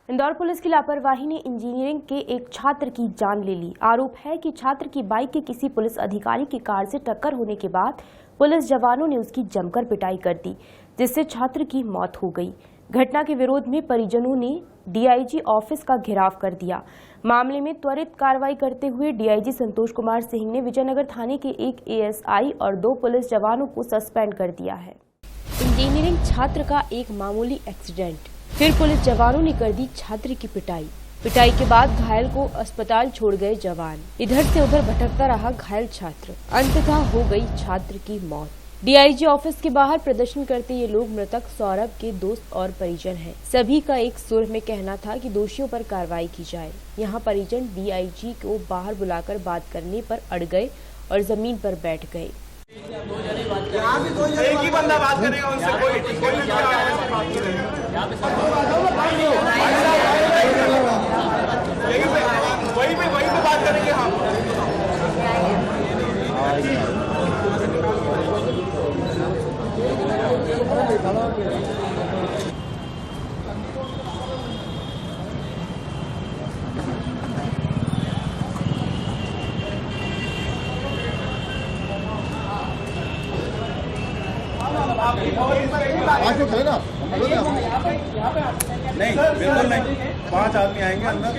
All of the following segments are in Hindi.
इंदौर पुलिस की लापरवाही ने इंजीनियरिंग के एक छात्र की जान ले ली। आरोप है कि छात्र की बाइक के किसी पुलिस अधिकारी की कार से टक्कर होने के बाद पुलिस जवानों ने उसकी जमकर पिटाई कर दी, जिससे छात्र की मौत हो गई। घटना के विरोध में परिजनों ने डीआईजी ऑफिस का घेराव कर दिया। मामले में त्वरित कार्रवाई करते हुए डीआईजी संतोष कुमार सिंह ने विजयनगर थाने के एक एएसआई और 2 पुलिस जवानों को सस्पेंड कर दिया है। इंजीनियरिंग छात्र का एक मामूली एक्सीडेंट, फिर पुलिस जवानों ने कर दी छात्र की पिटाई के बाद घायल को अस्पताल छोड़ गए जवान। इधर से उधर भटकता रहा घायल छात्र, अंततः हो गई छात्र की मौत। डीआईजी ऑफिस के बाहर प्रदर्शन करते ये लोग मृतक सौरभ के दोस्त और परिजन हैं। सभी का एक सुर में कहना था कि दोषियों पर कार्रवाई की जाए। यहाँ परिजन डीआईजी को बाहर बुलाकर बात करने पर अड़ गए और जमीन पर बैठ गए। एक ही बंदा बात करेगा उनसे, कोई वही पे बात करेंगे हम। आज खड़े ना नहीं, बिल्कुल नहीं। 5 आदमी आएंगे अंदर।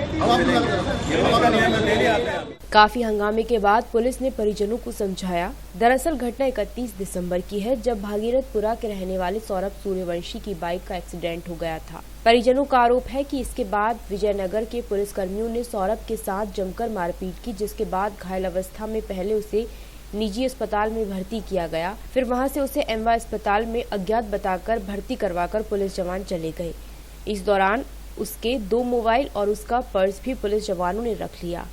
काफी हंगामे के बाद पुलिस ने परिजनों को समझाया। दरअसल घटना 31 दिसंबर की है, जब भागीरथपुरा के रहने वाले सौरभ सूर्यवंशी की बाइक का एक्सीडेंट हो गया था। परिजनों का आरोप है कि इसके बाद विजयनगर के पुलिसकर्मियों ने सौरभ के साथ जमकर मारपीट की, जिसके बाद घायल अवस्था में पहले उसे निजी अस्पताल में भर्ती किया गया, फिर वहां से उसे एमवाय अस्पताल में अज्ञात बताकर भर्ती करवाकर पुलिस जवान चले गए। इस दौरान उसके 2 मोबाइल और उसका पर्स भी पुलिस जवानों ने रख लिया।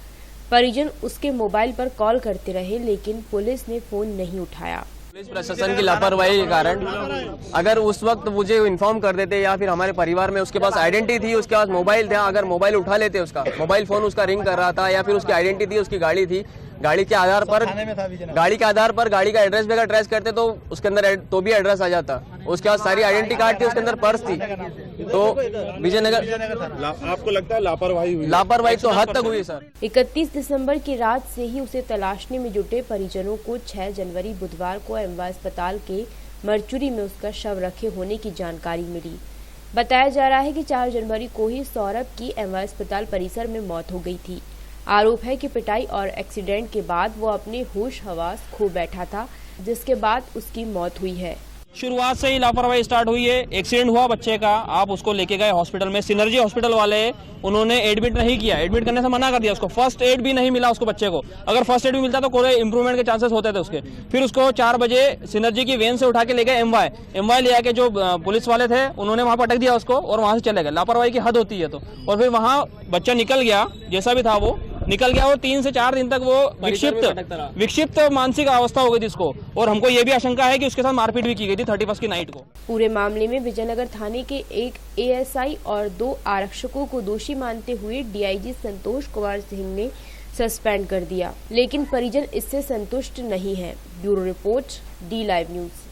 परिजन उसके मोबाइल पर कॉल करते रहे, लेकिन पुलिस ने फोन नहीं उठाया। पुलिस प्रशासन की लापरवाही के कारण अगर उस वक्त मुझे इन्फॉर्म कर देते या फिर हमारे परिवार में उसके पास आइडेंटिटी थी, उसके पास मोबाइल था, अगर मोबाइल उठा लेते, उसका मोबाइल फोन उसका रिंग कर रहा था या फिर उसकी आइडेंटिटी थी, उसकी गाड़ी थी, गाड़ी के आधार पर गाड़ी का एड्रेस भी अगर ट्रेस करते तो उसके अंदर तो भी एड्रेस आ जाता। उसके बाद सारी आइडेंटिटी कार्ड थी, उसके अंदर पर्स थी। तो विजयनगर आपको लगता है लापरवाही हुई? लापरवाही तो हद तक हुई सर। 31 दिसंबर की रात से ही उसे तलाशने में जुटे परिजनों को 6 जनवरी बुधवार को एमवाय अस्पताल के मरचुरी में उसका शव रखे होने की जानकारी मिली। बताया जा रहा है कि 4 जनवरी को ही सौरभ की एमवाय अस्पताल परिसर में मौत हो गई थी। आरोप है कि पिटाई और एक्सीडेंट के बाद वो अपने होश हवास खो बैठा था, जिसके बाद उसकी मौत हुई है। शुरुआत से ही लापरवाही स्टार्ट हुई है। एक्सीडेंट हुआ बच्चे का, आप उसको लेके गए हॉस्पिटल में, सिनर्जी हॉस्पिटल वाले उन्होंने एडमिट नहीं किया, एडमिट करने से मना कर दिया उसको। फर्स्ट एड भी नहीं मिला उसको बच्चे को। अगर फर्स्ट एड भी मिलता तो कोई इंप्रूवमेंट के चांसेस होते थे उसके। फिर उसको 4 बजे सिनर्जी की वेन से उठा के ले गए एमवाय ले आके जो पुलिस वाले थे उन्होंने वहां पटक दिया उसको और वहां से चले गए। लापरवाही की हद होती है तो। और फिर वहां बच्चा निकल गया, जैसा भी था वो निकल गया और 3 से 4 दिन तक वो विक्षिप्त मानसिक अवस्था हो गई थी उसको। और हमको ये भी आशंका है कि उसके साथ मारपीट भी की गई थी 31 की नाइट को। पूरे मामले में विजयनगर थाने के एक एएसआई और 2 आरक्षकों को दोषी मानते हुए डीआईजी संतोष कुमार सिंह ने सस्पेंड कर दिया, लेकिन परिजन इससे संतुष्ट नहीं है। Bureau report, D live news.